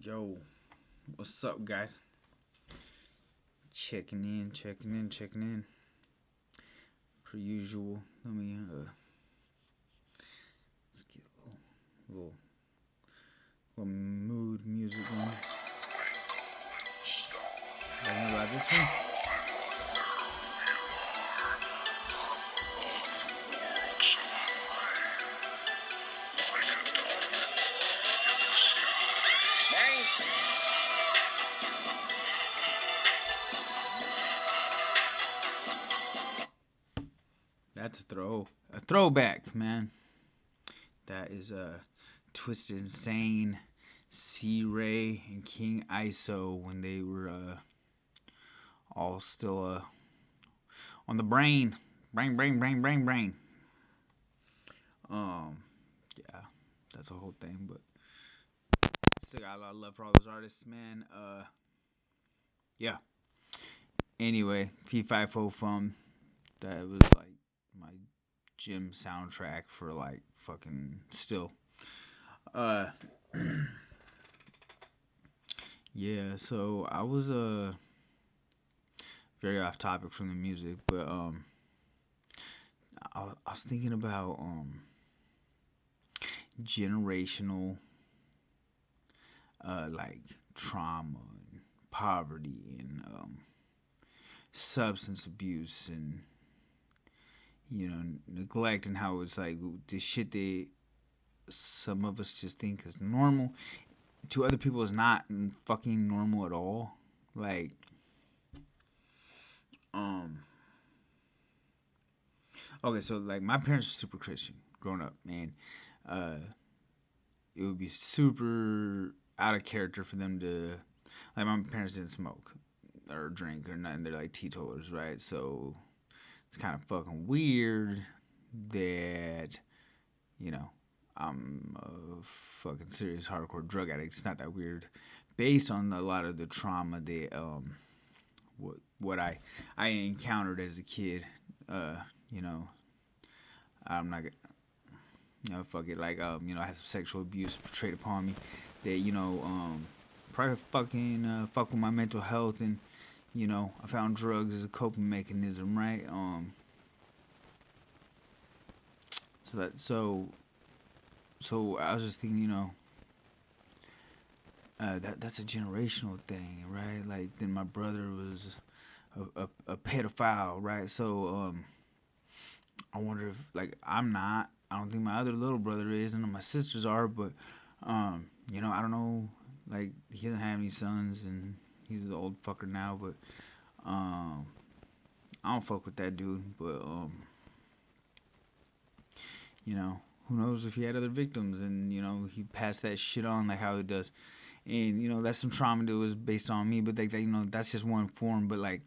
Yo, what's up, guys? Checking in. Per usual. Let me let's get little, little mood music on. You know about this one? That's a throwback, man. That is Twisted Insane, C Ray, and King ISO when they were all still on the brain. Um, yeah, that's a whole thing, but still got a lot of love for all those artists, man. Yeah. Anyway, P5O from that was like my gym soundtrack for like fucking still. Uh, yeah. So I was very off topic from the music, but I was thinking about generational like trauma and poverty and substance abuse and neglect, and how it's like the shit that some of us just think is normal to other people is not fucking normal at all. Like um okay, so like my parents were super Christian growing up, man. uh it would be super out of character for them to, like, my parents didn't smoke or drink or nothing. They're like teetotalers, right? So it's kind of fucking weird that, you know, I'm a fucking serious hardcore drug addict. It's not that weird based on a lot of the trauma that what I encountered as a kid. Uh, you know, I'm not fuck it, like I had some sexual abuse portrayed upon me that probably fucking fuck with my mental health, and I found drugs as a coping mechanism, right? So I was just thinking, that's a generational thing, right? Like, then my brother was a pedophile, right? So I wonder if, like, I'm not. I don't think my other little brother is, and my sisters are, but I don't know. Like, he doesn't have any sons, and he's an old fucker now, but um, I don't fuck with that dude. But who knows if he had other victims, and he passed that shit on like how it does, and that's some trauma that was based on me, but like that, that's just one form. But like,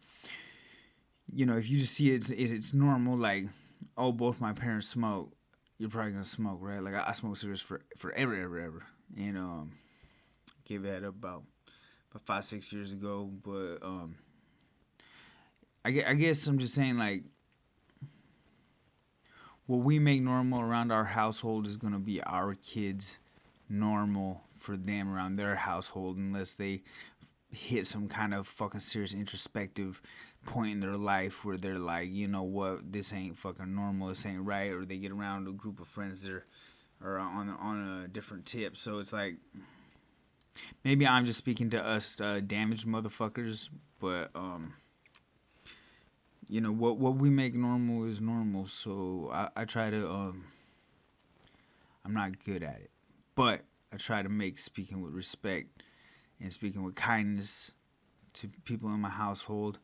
if you just see it's normal, like, oh, both my parents smoke, you're probably gonna smoke, right? Like, I smoked cigarettes for forever, ever, and gave that up about 5-6 years ago. But I guess I'm just saying, like, what we make normal around our household is gonna be our kids normal for them around their household, unless they hit some kind of fucking serious introspective point in their life where they're like, you know what, this ain't fucking normal, this ain't right, or they get around a group of friends that are on a different tip. So it's like, maybe I'm just speaking to us damaged motherfuckers, but what we make normal is normal. So I try to I'm not good at it, but I try to make speaking with respect and speaking with kindness to people in my household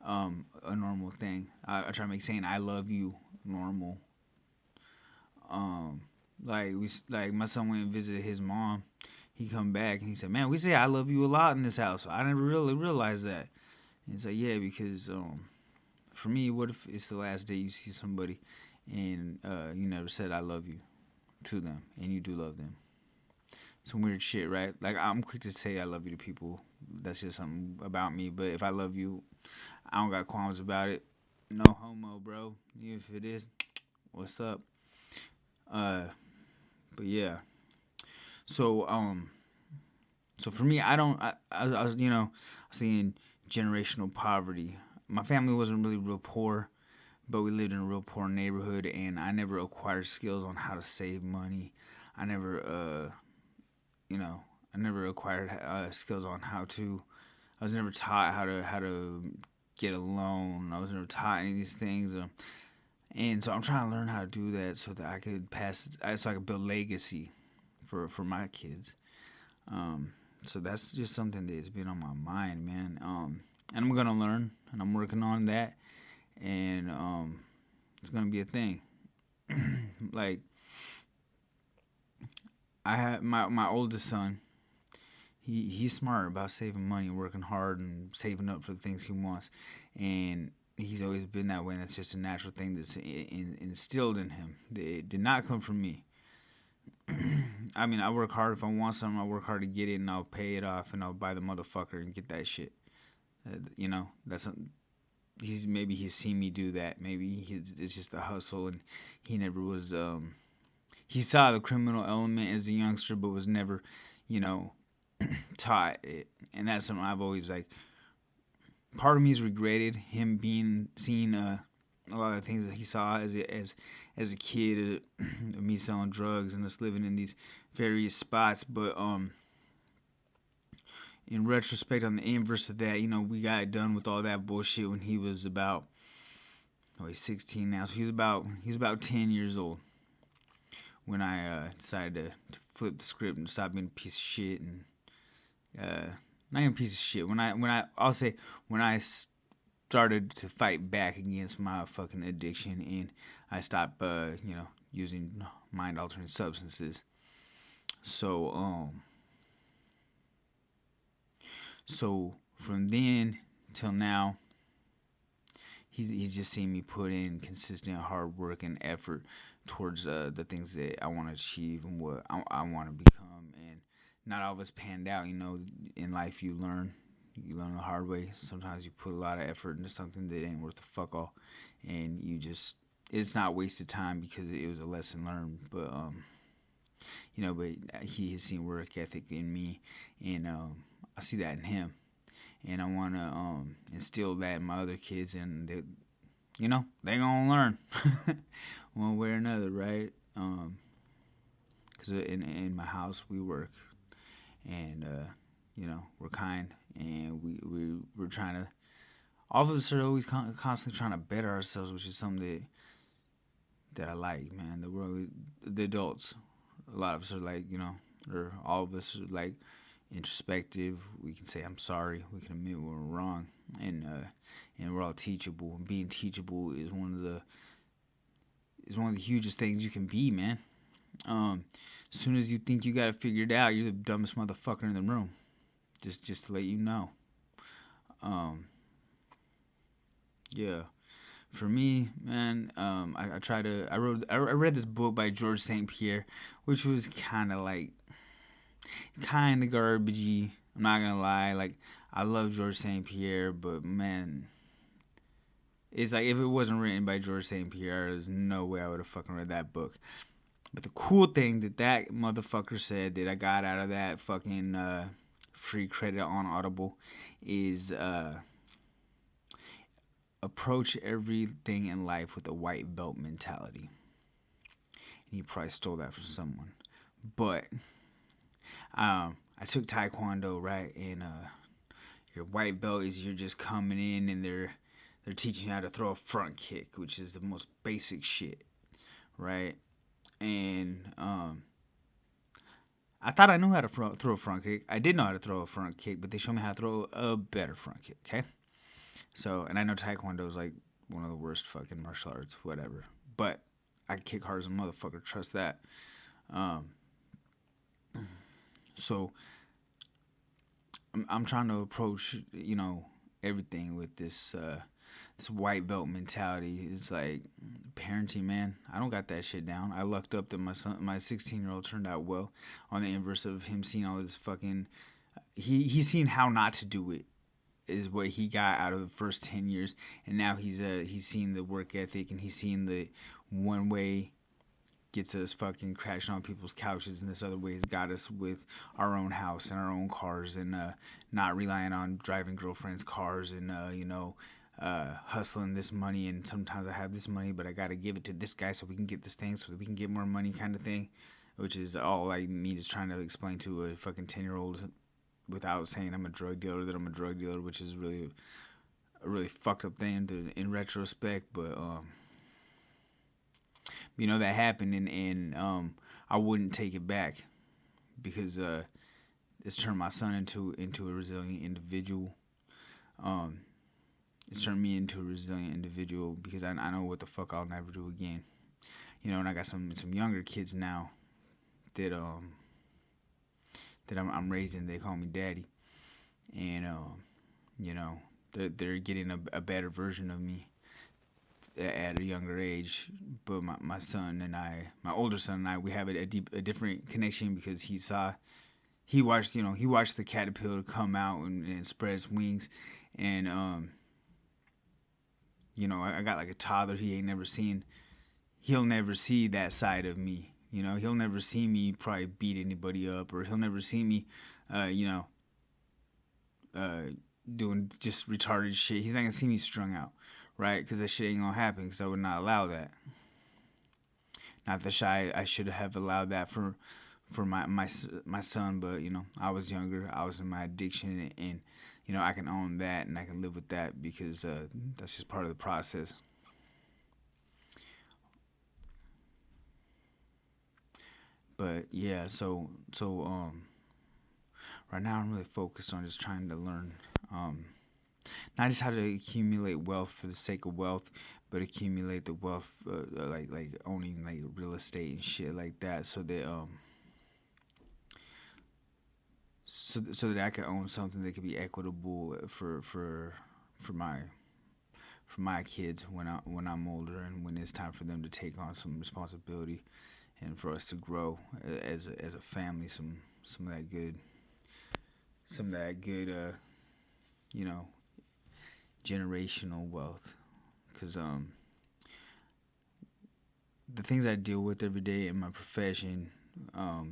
a normal thing. I try to make saying I love you normal. Um, like my son went and visited his mom. He come back and he said, "Man, we say I love you a lot in this house. I never really realized that." And he's like, "Yeah, because for me, what if it's the last day you see somebody and you never said I love you to them, and you do love them?" Some weird shit, right? Like, I'm quick to say I love you to people. That's just something about me. But if I love you, I don't got qualms about it. No homo, bro. If it is, what's up? Uh, but yeah. So So for me, I was, I was thinking generational poverty. My family wasn't really real poor, but we lived in a real poor neighborhood, and I never acquired skills on how to save money. I never, you know, I never acquired skills on how to. I was never taught how to get a loan. I was never taught any of these things, and so I'm trying to learn how to do that so that I could so I could build legacy for my kids. Um, so that's just something that's been on my mind, man. And I'm gonna learn, and I'm working on that, and it's gonna be a thing. Like I have my oldest son. He's smart about saving money, working hard, and saving up for the things he wants, and he's always been that way. And that's just a natural thing that's instilled in him. It did not come from me. I mean, I work hard. If I want something, I work hard to get it, and I'll pay it off, and I'll buy the motherfucker and get that shit. That's he's seen me do that. Maybe it's just a hustle, and he never was. He saw the criminal element as a youngster, but was never, you know, taught it. And that's something I've always like. Part of me's regretted him being seeing a lot of things that he saw as a kid, of me selling drugs and us living in these various spots. But in retrospect, on the inverse of that, we got done with all that bullshit when he was about, oh, he's 16 now, so he's about 10 years old when I decided to flip the script and stop being a piece of shit and not even a piece of shit. I'll say when I started to fight back against my fucking addiction and I stopped, using mind altering substances. So from then till now, he's just seen me put in consistent hard work and effort towards the things that I want to achieve and what I want to become. And not all of us panned out. In life you learn. You learn the hard way. Sometimes you put a lot of effort into something that ain't worth the fuck all, and it's not wasted time because it was a lesson learned. But he has seen work ethic in me, and I see that in him, and I want to instill that in my other kids, and they gonna learn one way or another, right? Because in my house we work, and we're kind, and we're trying to. All of us are always constantly trying to better ourselves, which is something that I like, man. The adults, a lot of us are like, or all of us are like introspective. We can say I'm sorry. We can admit when we're wrong, and we're all teachable. And being teachable is one of the hugest things you can be, man. As soon as you think you got it figured out, you're the dumbest motherfucker in the room. Just to let you know. Yeah. For me, man, I read this book by George St. Pierre, which was kind of garbagey. I'm not gonna lie. Like, I love George St. Pierre, but man, it's like if it wasn't written by George St. Pierre, there's no way I would have fucking read that book. But the cool thing that motherfucker said that I got out of that fucking free credit on Audible is approach everything in life with a white belt mentality. And he probably stole that from someone. But I took Taekwondo, right? And your white belt is you're just coming in and they're teaching you how to throw a front kick, which is the most basic shit, right? And I thought I knew how to throw a front kick. I did know how to throw a front kick, but they showed me how to throw a better front kick, okay? So, and I know Taekwondo is like one of the worst fucking martial arts, whatever. But I can kick hard as a motherfucker, trust that. So, I'm trying to approach, everything with this white belt mentality. It's like parenting, man. I don't got that shit down. I lucked up that my 16-year-old turned out well. On the inverse of him seeing all this fucking, he's seen how not to do it. Is what he got out of the first 10 years, and now he's seen the work ethic, and he's seen the one way gets us fucking crashing on people's couches, and this other way has got us with our own house and our own cars, and not relying on driving girlfriends' cars, and hustling this money. And sometimes I have this money, but I gotta give it to this guy so we can get this thing, so that we can get more money, kind of thing. Which is all like me just trying to explain to a fucking 10-year-old without saying I'm a drug dealer, that I'm a drug dealer, which is really a really fucked up thing in retrospect. But that happened, and I wouldn't take it back, because it's turned my son into a resilient individual. Um, it's turned me into a resilient individual, because I know what the fuck I'll never do again. And I got some younger kids now that I'm raising. They call me daddy, and they're getting a better version of me at a younger age. But my son and I, my older son and I, we have a different connection, because he watched the caterpillar come out and spread its wings, and I got like a toddler he ain't never seen. He'll never see that side of me. He'll never see me probably beat anybody up, or he'll never see me, doing just retarded shit. He's not gonna see me strung out, right? Because that shit ain't gonna happen, because I would not allow that. Not that I should have allowed that for my son, but I was younger. I was in my addiction, and I can own that, and I can live with that, because that's just part of the process. But yeah, so right now I'm really focused on just trying to learn, not just how to accumulate wealth for the sake of wealth, but accumulate the wealth, like owning like real estate and shit like that, so that so that I can own something that could be equitable for my kids when I'm older, and when it's time for them to take on some responsibility, and for us to grow as a family, some of that good you know generational wealth. Because the things I deal with every day in my profession, I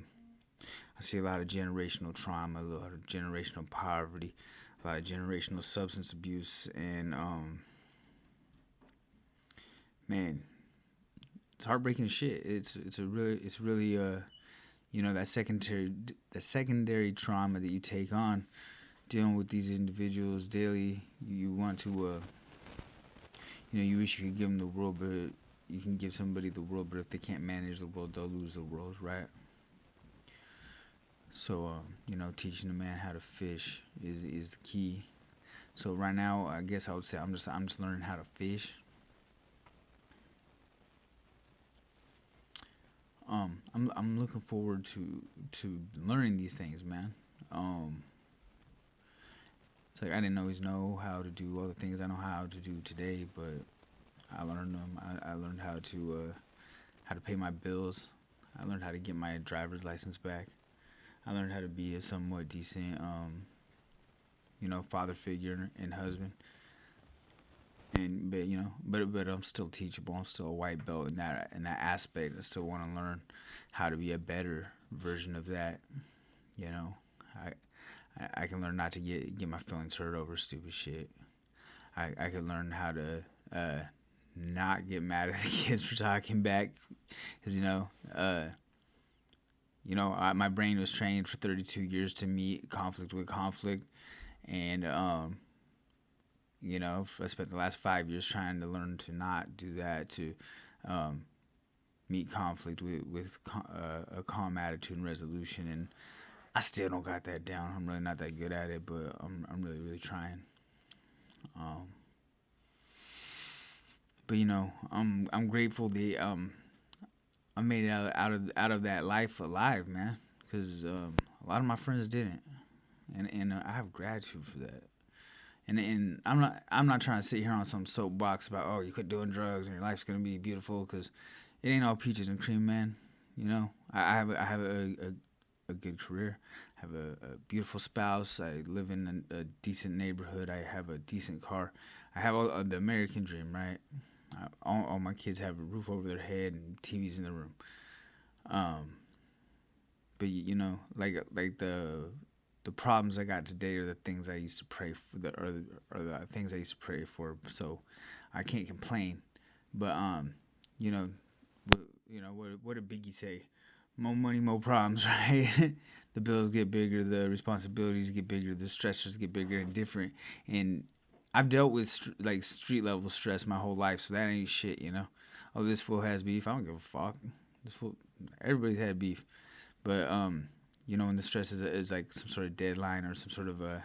see a lot of generational trauma, a lot of generational poverty, a lot of generational substance abuse, and man, it's heartbreaking shit. It's really that secondary trauma that you take on dealing with these individuals daily. You want to you wish you could give them the world, but you can give somebody the world, but if they can't manage the world, they'll lose the world, right? So teaching a man how to fish is the key. So right now, I guess I would say I'm just learning how to fish. I'm looking forward to learning these things, man. It's like I didn't always know how to do all the things I know how to do today, but I learned them. I learned how to pay my bills. I learned how to get my driver's license back. I learned how to be a somewhat decent, father figure and husband. And but I'm still teachable. I'm still a white belt in that aspect. I still want to learn how to be a better version of that. I I can learn not to get my feelings hurt over stupid shit. I can learn how to not get mad at the kids for talking back, because my brain was trained for 32 years to meet conflict with conflict, and I spent the last 5 years trying to learn to not do that, to meet conflict with a calm attitude and resolution, and I still don't got that down. I'm really not that good at it, but I'm really really trying. But I'm grateful that I made it out of that life alive, man. Because a lot of my friends didn't, and I have gratitude for that. And I'm not trying to sit here on some soapbox about, oh, you quit doing drugs and your life's gonna be beautiful, because it ain't all peaches and cream, man. I have a good career. I have a beautiful spouse. I live in a decent neighborhood. I have a decent car. I have the American dream, right? All my kids have a roof over their head and TVs in the room. Um, but like the problems I got today are the things I used to pray for, or the things I used to pray for. So I can't complain. But you know, what did Biggie say? More money, more problems, right? The bills get bigger, the responsibilities get bigger, the stressors get bigger and different. And I've dealt with like street level stress my whole life, so that ain't shit. Oh, this fool has beef. I don't give a fuck. This fool, everybody's had beef, but when the stress is like some sort of deadline or some sort of a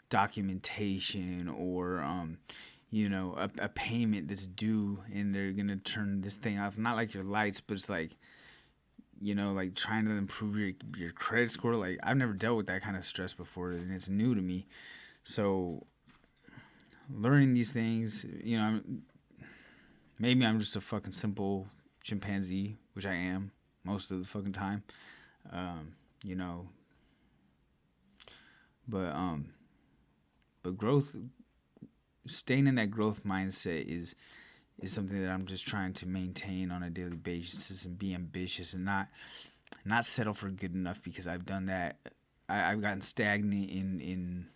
documentation or a payment that's due and they're gonna turn this thing off. Not like your lights, but it's like like trying to improve your credit score. Like I've never dealt with that kind of stress before, and it's new to me. So learning these things, maybe I'm just a fucking simple chimpanzee, which I am most of the fucking time. Um, you know, but growth, staying in that growth mindset is something that I'm just trying to maintain on a daily basis and be ambitious and not settle for good enough, because I've done that. I've gotten stagnant in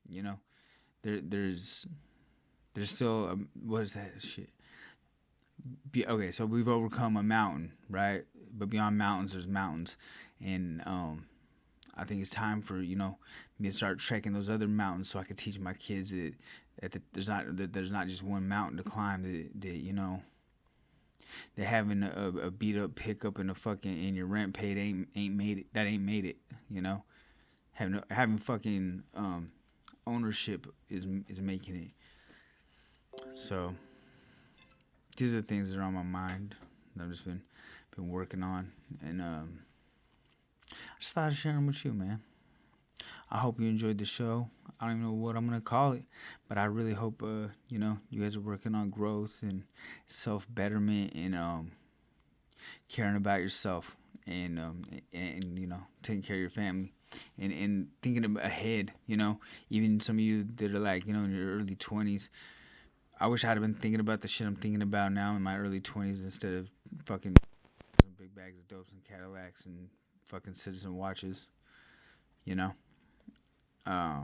you know there's still what is that shit? Okay, so we've overcome a mountain, right? But beyond mountains, there's mountains, and I think it's time for me to start trekking those other mountains, so I can teach my kids there's not just one mountain to climb. That having a beat up pickup and your rent paid ain't made it. That ain't made it. Having fucking ownership is making it. So these are the things that are on my mind that I've just been working on, and I just thought I'd share them with you, man. I hope you enjoyed the show. I don't even know what I'm gonna call it, but I really hope you guys are working on growth and self betterment and caring about yourself and taking care of your family and thinking ahead. Even some of you that are like in your early 20s. I wish I had been thinking about the shit I'm thinking about now in my early 20s instead of fucking some big bags of dopes and Cadillacs and fucking Citizen watches. You know. Uh,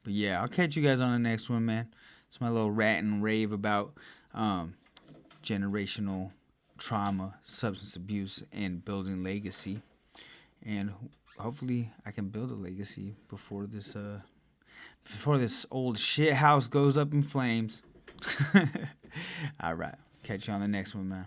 but yeah, I'll catch you guys on the next one, man. It's my little rant and rave about generational trauma, substance abuse, and building legacy. And hopefully, I can build a legacy before this old shit house goes up in flames. All right, catch you on the next one, man.